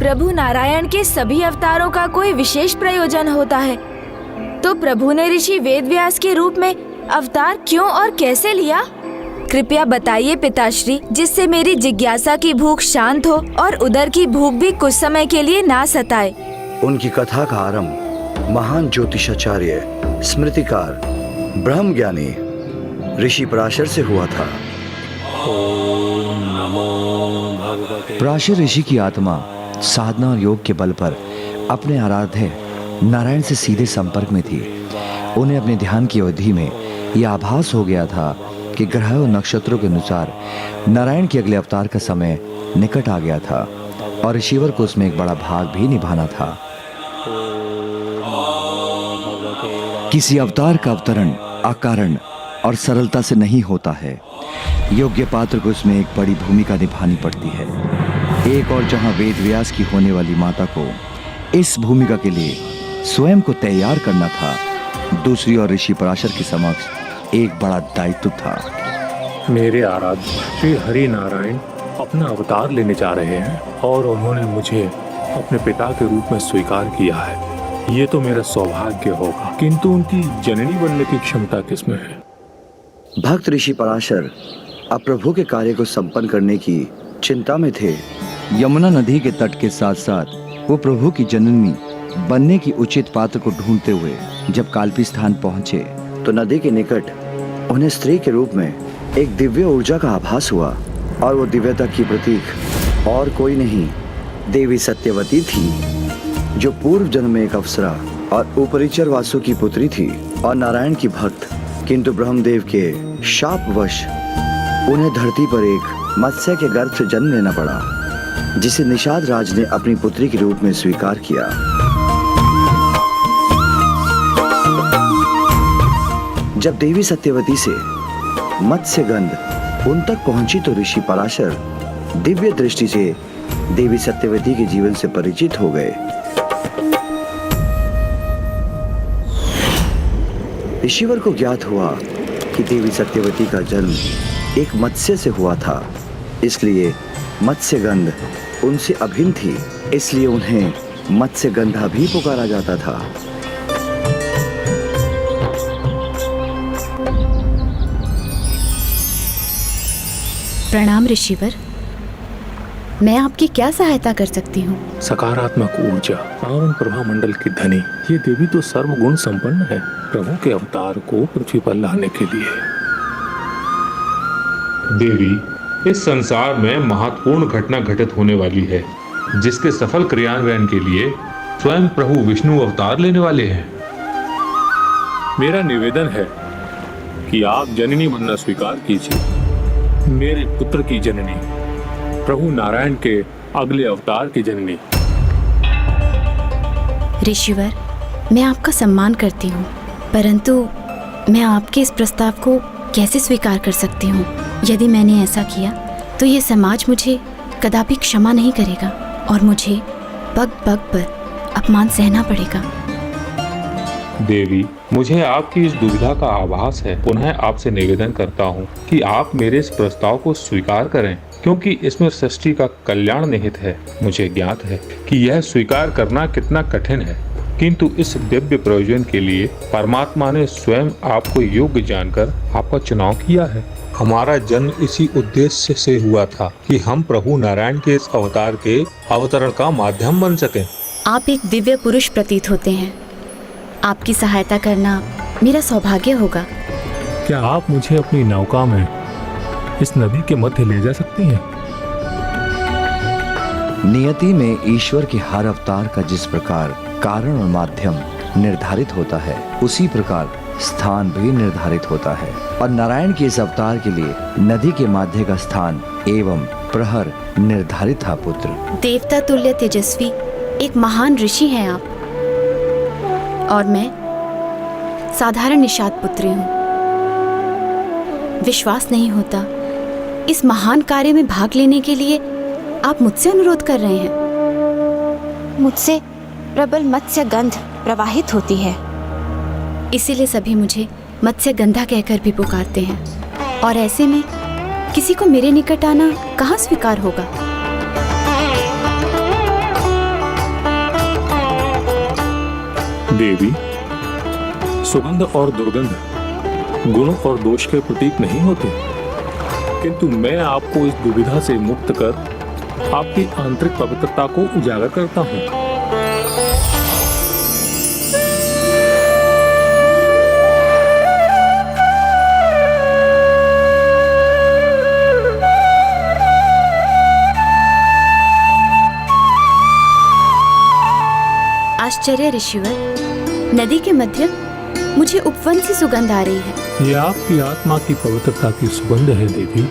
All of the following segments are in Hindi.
प्रभु नारायण के सभी अवतारों का कोई विशेष प्रयोजन होता है, तो प्रभु ने ऋषि वेदव्यास के रूप में अवतार क्यों और कैसे लिया? कृपया बताइए पिताश्री, जिससे मेरी जिज्ञासा की भूख शांत हो और उदर की भूख भी कुछ समय के लिए ना सताए। उनकी कथा का आरंभ महान ज्योतिषाचार्य, स्मृतिकार, ब्रह्म ज्ञानी ऋषि पराशर से हुआ था। पराशर ऋषि की आत्मा साधना और योग के बल पर अपने आराध्य नारायण से सीधे संपर्क में थी। उन्हें अपने ध्यान की अवधि में यह आभास हो गया था कि ग्रह और नक्षत्रों के अनुसार नारायण के अगले अवतार का समय निकट आ गया था और ऋषिवर को उसमें एक बड़ा भाग भी निभाना था। किसी अवतार का अवतरण अकारण और सरलता से नहीं होता है। योग्य पात्र को उसमें एक बड़ी भूमिका निभानी पड़ती है। एक और जहां वेद व्यास की होने वाली माता को इस भूमिका के लिए स्वयं को तैयार करना था, दूसरी ओर ऋषि पराशर के समक्ष एक बड़ा दायित्व था। मेरे आराध्य श्री हरि नारायण अपना अवतार लेने जा रहे हैं और उन्होंने मुझे अपने पिता के रूप में स्वीकार किया है। ये तो मेरा सौभाग्य होगा, किंतु उनकी जननी बनने की क्षमता किसमें है? भक्त ऋषि पराशर अब प्रभु के कार्य को संपन्न करने की चिंता में थे। यमुना नदी के तट के साथ साथ वो प्रभु की जननी बनने की उचित पात्र को ढूंढते हुए जब काल्पी स्थान पहुंचे तो नदी के निकट उन्हें स्त्री के रूप में एक दिव्य ऊर्जा का आभास हुआ और वो दिव्यता की प्रतीक और कोई नहीं, देवी सत्यवती थी, जो पूर्व जन्म में एक अप्सरा और उपरिचर वासु की पुत्री थी और नारायण की भक्त। किंतु ब्रह्मदेव के शापवश उन्हें धरती पर एक मत्स्य के गर्भ से जन्म लेना पड़ा, जिसे निषाद राज ने अपनी पुत्री के रूप में स्वीकार किया। जब देवी सत्यवती से मत्स्य गंध उन तक पहुंची तो ऋषि पराशर दिव्य दृष्टि से देवी सत्यवती के जीवन से परिचित हो गए। ऋषिवर को ज्ञात हुआ कि देवी सत्यवती का जन्म एक मत्स्य से हुआ था, इसलिए मत्स्य गंध उनसे अभिन्न थी, इसलिए उन्हें मत्स्य गंधा भी पुकारा जाता था। प्रणाम ऋषिवर, मैं आपकी क्या सहायता कर सकती हूँ? सकारात्मक ऊर्जा, पावन प्रभा मंडल की धनी ये देवी तो सर्वगुण संपन्न है, प्रभु के अवतार को पृथ्वी पर लाने के लिए। देवी, इस संसार में महत्वपूर्ण घटना घटित होने वाली है, जिसके सफल क्रियान्वयन के लिए स्वयं प्रभु विष्णु अवतार लेने वाले हैं। मेरा निवेदन है कि आप जननी बनना स्वीकार कीजिए, मेरे पुत्र की जननी, प्रभु नारायण के अगले अवतार की जननी। ऋषिवर, मैं आपका सम्मान करती हूँ, परंतु मैं आपके इस प्रस्ताव को कैसे स्वीकार कर सकती हूँ? यदि मैंने ऐसा किया तो ये समाज मुझे कदापि क्षमा नहीं करेगा और मुझे पग पग पर अपमान सहना पड़ेगा। देवी, मुझे आपकी इस दुविधा का आभास है। पुनः आपसे निवेदन करता हूँ कि आप मेरे इस प्रस्ताव को स्वीकार करें, क्योंकि इसमें सृष्टि का कल्याण निहित है। मुझे ज्ञात है कि यह स्वीकार करना कितना कठिन है, किंतु इस दिव्य प्रयोजन के लिए परमात्मा ने स्वयं आपको योग्य जानकर आपका चुनाव किया है। हमारा जन्म इसी उद्देश्य से हुआ था कि हम प्रभु नारायण के इस अवतार के अवतरण का माध्यम बन सकें। आप एक दिव्य पुरुष प्रतीत होते हैं, आपकी सहायता करना मेरा सौभाग्य होगा। क्या आप मुझे अपनी नौका में इस नदी के मध्य ले जा सकती हैं? नियति में ईश्वर के हर अवतार का जिस प्रकार कारण और माध्यम निर्धारित होता है, उसी प्रकार स्थान भी निर्धारित होता है और नारायण के इस अवतार के लिए नदी के माध्य का स्थान एवं प्रहर निर्धारित था। पुत्र, देवता तुल्य तेजस्वी एक महान ऋषि हैं आप, और मैं साधारण निषाद पुत्री हूँ। विश्वास नहीं होता, इस महान कार्य में भाग लेने के लिए आप मुझसे अनुरोध कर रहे हैं। मुझसे प्रबल मत्स्य गंध प्रवाहित होती है, इसीलिए सभी मुझे मत्स्य गंधा कहकर भी पुकारते हैं, और ऐसे में किसी को मेरे निकट आना कहाँ स्वीकार होगा? देवी, सुगंध और दुर्गंध गुणों और दोष के प्रतीक नहीं होते, किंतु मैं आपको इस दुविधा से मुक्त कर आपकी आंतरिक पवित्रता को उजागर करता हूँ। आश्चर्य ऋषिवर, नदी के मध्य मुझे उपवन से सुगंध आ रही है। ये आपकी आत्मा की पवित्रता की सुगंध है देवी।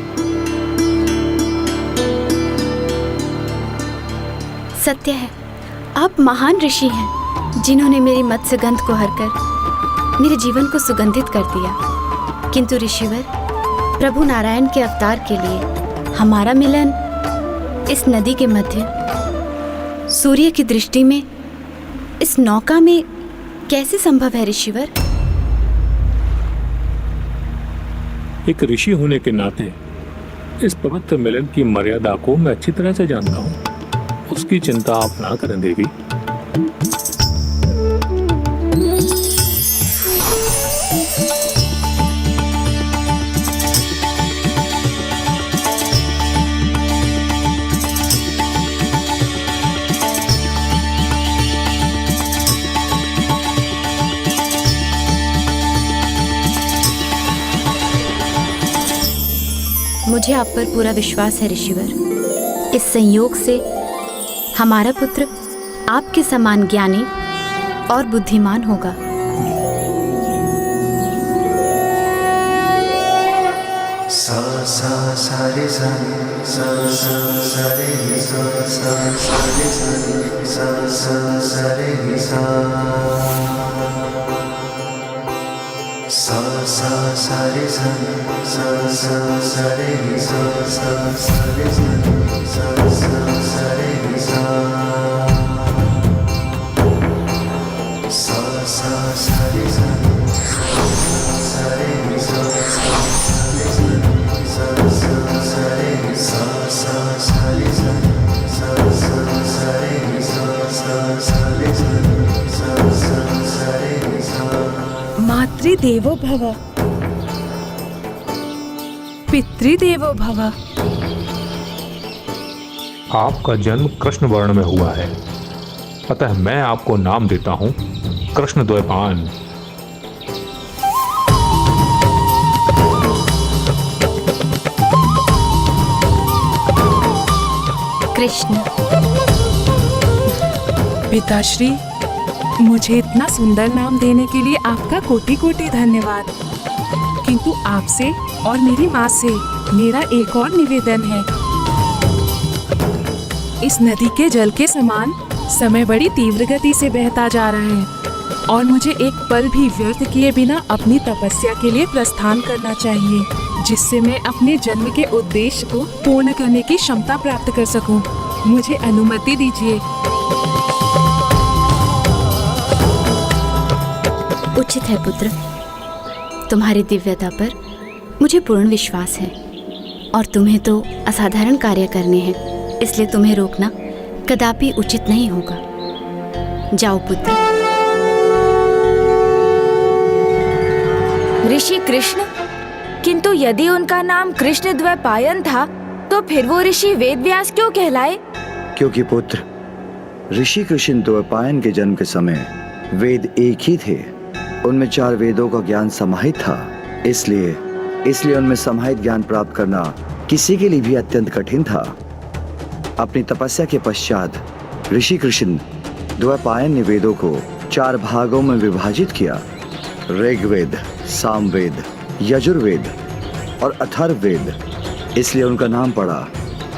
सत्य है, आप महान ऋषि हैं जिन्होंने मेरी मत्स्य गंध को हरकर मेरे जीवन को सुगंधित कर दिया। किंतु ऋषिवर, प्रभु नारायण के अवतार के लिए हमारा मिलन इस नदी के मध्य सूर्य की दृष्टि में इस नौका में कैसे संभव है ऋषिवर? एक ऋषि होने के नाते इस पवित्र मिलन की मर्यादा को मैं अच्छी तरह से जानता हूँ। उसकी चिंता आप ना करें देवी। मुझे आप पर पूरा विश्वास है ऋषिवर। इस संयोग से हमारा पुत्र आपके समान ज्ञानी और बुद्धिमान होगा। सा सा सा रे सा सा सा सा रे सा सा सा रे सा सा सा रे सा सा सा सा रे सा सा सा रे सा सा सा रे सा सा रे सा सा सा रे सा रे मातृदेवो भव, पितृदेवो भव। आपका जन्म कृष्ण वर्ण में हुआ है, अतः मैं आपको नाम देता हूँ कृष्ण द्वैपायन। कृष्ण। पिताश्री, मुझे इतना सुंदर नाम देने के लिए आपका कोटि कोटि धन्यवाद। किंतु आपसे और मेरी माँ से मेरा एक और निवेदन है। इस नदी के जल के समान समय बड़ी तीव्र गति से बहता जा रहा है और मुझे एक पल भी व्यर्थ किए बिना अपनी तपस्या के लिए प्रस्थान करना चाहिए, जिससे मैं अपने जन्म के उद्देश्य को पूर्ण करने की क्षमता प्राप्त कर सकूं। मुझे अनुमति दीजिए। उचित है पुत्र, तुम्हारी दिव्यता पर मुझे पूर्ण विश्वास है और तुम्हें तो असाधारण कार्य करने हैं, इसलिए तुम्हें रोकना कदापि उचित नहीं होगा। जाओ पुत्र। ऋषि कृष्ण, किंतु यदि उनका नाम कृष्ण द्वैपायन था तो फिर वो ऋषि वेदव्यास क्यों कहलाए? क्योंकि पुत्र, ऋषि कृष्ण द्वैपायन के जन्म के समय वेद एक ही थे। उनमें 4 वेदों का ज्ञान समाहित था, इसलिए उनमें समाहित ज्ञान प्राप्त करना किसी के लिए भी अत्यंत कठिन था। अपनी तपस्या के पश्चात ऋषि कृष्ण द्वैपायन ने वेदों को 4 भागों में विभाजित किया: ऋग्वेद, सामवेद, यजुर्वेद और अथर्ववेद। इसलिए उनका नाम पड़ा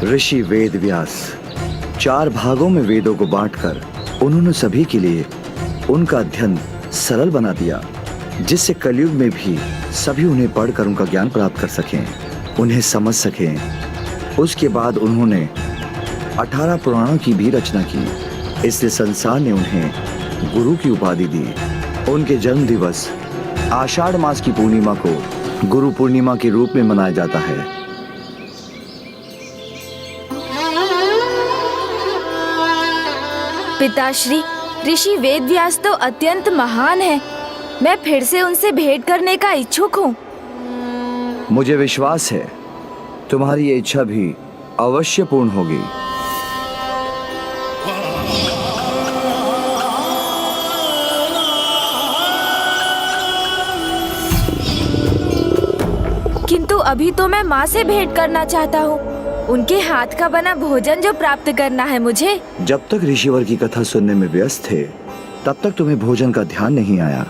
ऋषि वेद व्यास। 4 भागों में वेदों को बांटकर उन्होंने सभी के लिए उनका अध्ययन सरल बना दिया, जिससे कलयुग में भी सभी उन्हें पढ़कर उनका ज्ञान प्राप्त कर सकें, उन्हें समझ सकें। उसके बाद उन्होंने 18 पुराणों की भी रचना की, इसलिए संसार ने उन्हें गुरु की उपाधि दी। उनके जन्म दिवस आषाढ़ मास की पूर्णिमा को गुरु पूर्णिमा के रूप में मनाया जाता है। पिताश्री, ऋषि वेदव्यास तो अत्यंत महान है। मैं फिर से उनसे भेंट करने का इच्छुक हूँ। मुझे विश्वास है तुम्हारी ये इच्छा भी अवश्य पूर्ण होगी। किंतु अभी तो मैं माँ से भेंट करना चाहता हूँ। उनके हाथ का बना भोजन जो प्राप्त करना है मुझे। जब तक ऋषिवर की कथा सुनने में व्यस्त थे तब तक तुम्हें भोजन का ध्यान नहीं आया,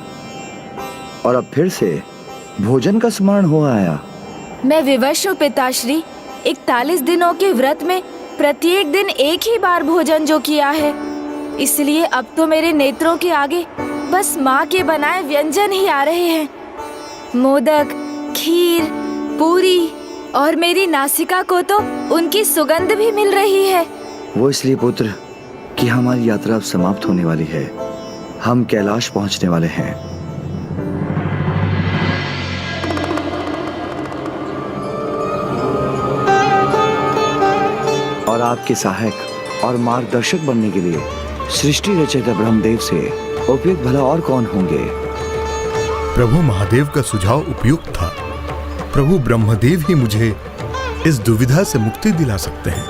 और अब फिर से भोजन का स्मरण हो आया। मैं विवश हूँ पिताश्री। 41 दिनों के व्रत में प्रत्येक दिन एक ही बार भोजन जो किया है, इसलिए अब तो मेरे नेत्रों के आगे बस माँ के बनाए व्यंजन ही आ रहे हैं। मोदक, खीर, पूरी, और मेरी नासिका को तो उनकी सुगंध भी मिल रही है। वो इसलिए पुत्र कि हमारी यात्रा अब समाप्त होने वाली है। हम कैलाश पहुंचने वाले हैं। और आपके सहायक और मार्गदर्शक बनने के लिए सृष्टि रचयिता ब्रह्मदेव से उपयुक्त भला और कौन होंगे। प्रभु महादेव का सुझाव उपयुक्त था। प्रभु ब्रह्मदेव ही मुझे इस दुविधा से मुक्ति दिला सकते हैं।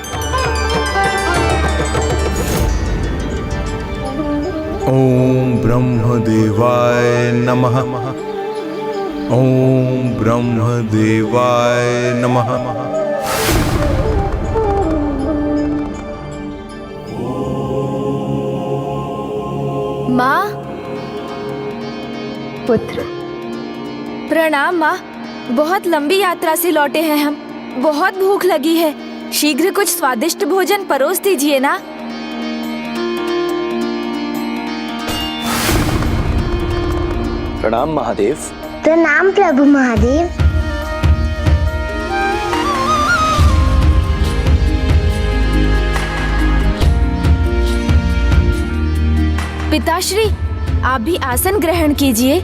ओम ब्रह्मदेवाय नमः। ओम ब्रह्मदेवाय नमः। माँ। पुत्र। प्रणाम माँ। बहुत लंबी यात्रा से लौटे हैं हम। बहुत भूख लगी है। शीघ्र कुछ स्वादिष्ट भोजन परोस दीजिए ना। प्रणाम महादेव। प्रणाम प्रभु महादेव। पिताश्री, आप भी आसन ग्रहण कीजिए।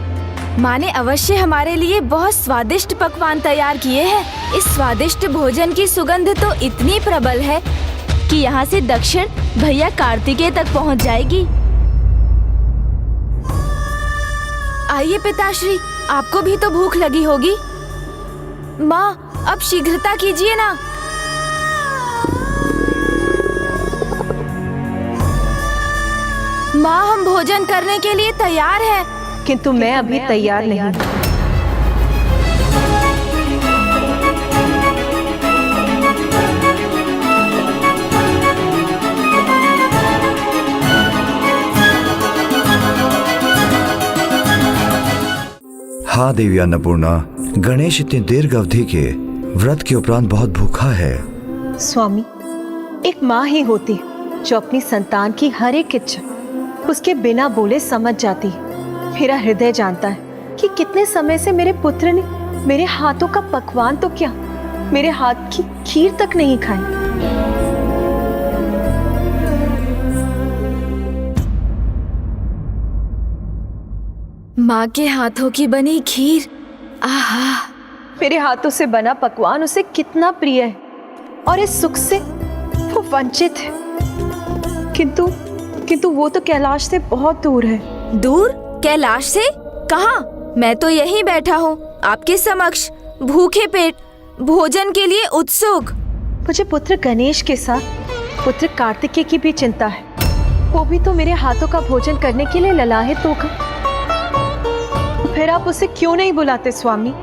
माँ ने अवश्य हमारे लिए बहुत स्वादिष्ट पकवान तैयार किए हैं। इस स्वादिष्ट भोजन की सुगंध तो इतनी प्रबल है कि यहाँ से दक्षिण भैया कार्तिकेय तक पहुँच जाएगी। आइए पिताश्री, आपको भी तो भूख लगी होगी। माँ, अब शीघ्रता कीजिए ना। माँ, हम भोजन करने के लिए तैयार हैं। किंतु मैं अभी तैयार नहीं हूँ। हाँ देवी अन्नपूर्णा, गणेश इतनी दीर्घ अवधि के व्रत के उपरांत बहुत भूखा है। स्वामी, एक माँ ही होती है जो अपनी संतान की हर एक इच्छा उसके बिना बोले समझ जाती है। मेरा हृदय जानता है कि कितने समय से मेरे पुत्र ने मेरे हाथों का पकवान तो क्या, मेरे हाथ की खीर तक नहीं खाई। माँ के हाथों की बनी खीर, आहा! मेरे हाथों से बना पकवान उसे कितना प्रिय है और इस सुख से वो वंचित है। किंतु वो तो कैलाश से बहुत दूर है। दूर? कैलाश से? कहाँ? मैं तो यहीं बैठा हूँ आपके समक्ष, भूखे पेट, भोजन के लिए उत्सुक। मुझे पुत्र गणेश के साथ पुत्र कार्तिकेय की भी चिंता है। वो भी तो मेरे हाथों का भोजन करने के लिए ललाहित होगा। फिर आप उसे क्यों नहीं बुलाते स्वामी?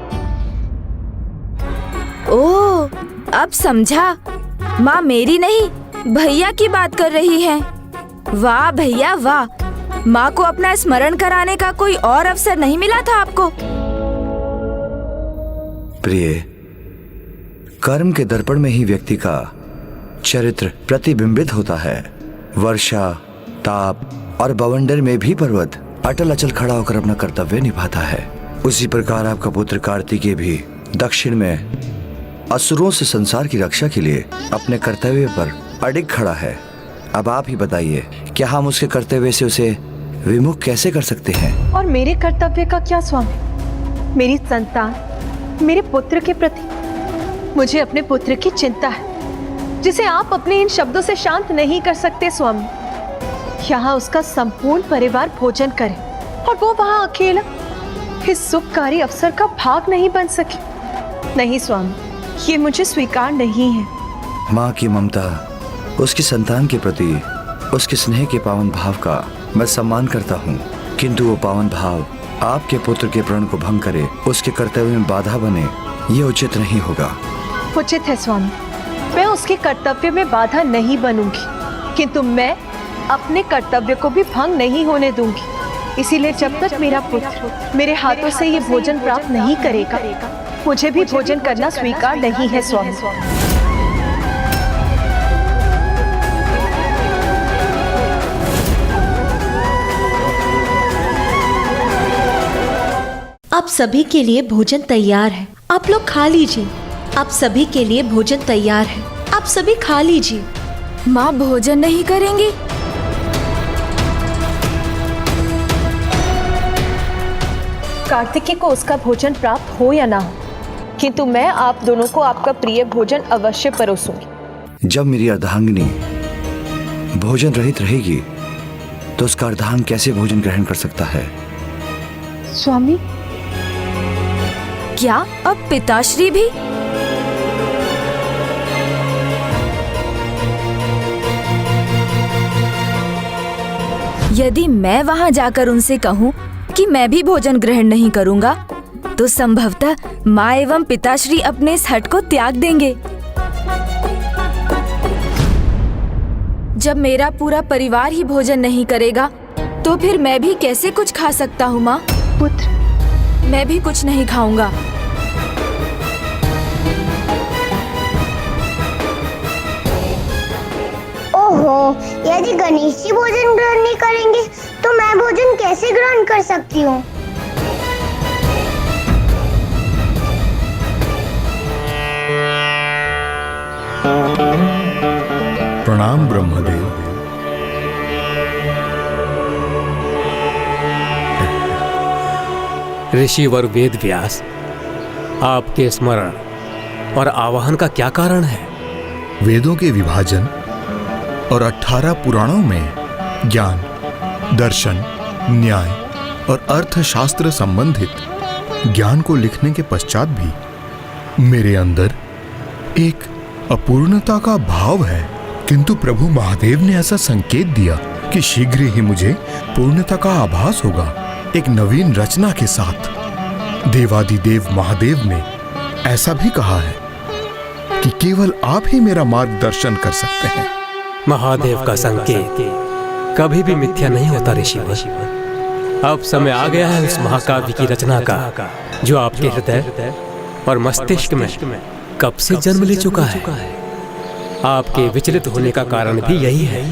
ओह, अब समझा। माँ मेरी नहीं, भैया की बात कर रही हैं। वाह भैया वाह, माँ को अपना स्मरण कराने का कोई और अवसर नहीं मिला था आपको। प्रिय, कर्म के दर्पण में ही व्यक्ति का चरित्र प्रतिबिंबित होता है। वर्षा, ताप और बवंडर में भी पर्वत अटल अचल खड़ा होकर अपना कर्तव्य निभाता है। उसी प्रकार आपका पुत्र कार्तिकेय भी दक्षिण में असुरों से संसार की रक्षा के लिए अपने कर्तव्य पर अडिग खड़ा है। अब आप ही बताइए, क्या हम उसके कर्तव्य से उसे विमुख कैसे कर सकते हैं? और मेरे कर्तव्य का क्या स्वामी? मेरी संतान, मेरे पुत्र के प्रति मुझे अपने पुत्र की चिंता है, जिसे आप अपने इन शब्दों से शांत नहीं कर सकते स्वामी। यहाँ उसका संपूर्ण परिवार भोजन करे और वो वहाँ अकेला इस सुखकारी अवसर का भाग नहीं बन सके। नहीं स्वामी, ये मुझे स्वीकार नहीं है। माँ की ममता, उसकी संतान के प्रति उसके स्नेह के पावन भाव का मैं सम्मान करता हूँ, किंतु वो पावन भाव आपके पुत्र के प्रण को भंग करे, उसके कर्तव्य में बाधा बने, ये उचित नहीं होगा। उचित है स्वामी, मैं उसके कर्तव्य में बाधा नहीं बनूंगी, किंतु मैं अपने कर्तव्य को भी भंग नहीं होने दूंगी। इसीलिए जब तक मेरा पुत्र मेरे हाथों से ये भोजन प्राप्त नहीं करेगा, मुझे भी भोजन करना स्वीकार नहीं है स्वामी। आप सभी के लिए भोजन तैयार है, आप लोग खा लीजिए। आप सभी के लिए भोजन तैयार है, आप सभी खा लीजिए। माँ भोजन नहीं करेंगी? कार्तिकी को उसका भोजन प्राप्त हो या ना हो, किंतु मैं आप दोनों को आपका प्रिय भोजन अवश्य परोसूंगी। जब मेरी अर्धांगिनी भोजन रहित रहेगी तो उसका अर्धांग कैसे भोजन ग्रहण कर सकता है? स्वामी, क्या अब पिताश्री भी? यदि मैं वहां जाकर उनसे कहूं कि मैं भी भोजन ग्रहण नहीं करूंगा, तो संभवतः माँ एवं पिताश्री अपने इस हट को त्याग देंगे। जब मेरा पूरा परिवार ही भोजन नहीं करेगा, तो फिर मैं भी कैसे कुछ खा सकता हूँ माँ? पुत्र, मैं भी कुछ नहीं खाऊंगा। ओहो, यदि गणेश जी भोजन ग्रहण नहीं करेंगे तो मैं भोजन कैसे ग्रहण कर सकती हूँ? प्रणाम ब्रह्मदेव। ऋषिवर वेद व्यास, आपके स्मरण और आवाहन का क्या कारण है? वेदों के विभाजन और 18 पुराणों में ज्ञान, दर्शन, न्याय और अर्थशास्त्र संबंधित ज्ञान को लिखने के पश्चात भी मेरे अंदर एक अपूर्णता का भाव है, किंतु प्रभु महादेव ने ऐसा संकेत दिया कि शीघ्र ही मुझे पूर्णता का आभास होगा, एक नवीन रचना के साथ। देवादिदेव महादेव ने ऐसा भी कहा है कि केवल आप ही मेरा मार्गदर्शन कर सकते हैं। महादेव का संकेत कभी भी मिथ्या नहीं होता ऋषिवर। अब समय आ गया है उस महाकाव्य की रचना का, जो आपके हृदय और मस्तिष्क में कब से जन्म ले चुका है। आपके विचलित होने का कारण भी यही है।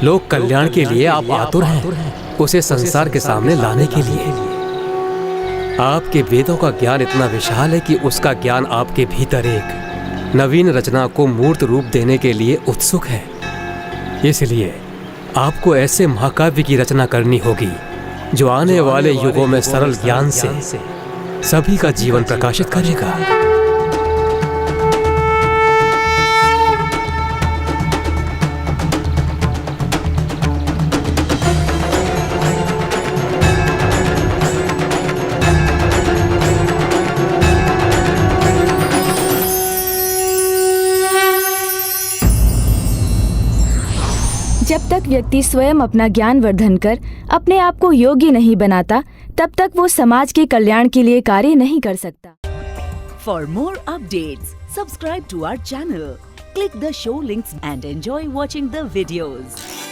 लोक कल्याण के लिए आप आतुर हैं, उसे संसार के सामने लाने के लिए। आपके वेदों का ज्ञान इतना विशाल है कि उसका ज्ञान आपके भीतर एक नवीन रचना को मूर्त रूप देने के लिए उत्सुक है। इसलिए आपको ऐसे महाकाव्य की रचना करनी होगी जो आने वाले युगों में सरल ज्ञान से सभी का जीवन प्रकाशित करेगा। जब तक व्यक्ति स्वयं अपना ज्ञान वर्धन कर अपने आप को योग्य नहीं बनाता, तब तक वो समाज के कल्याण के लिए कार्य नहीं कर सकता। For more updates, subscribe to our channel, click the show links and enjoy watching the videos.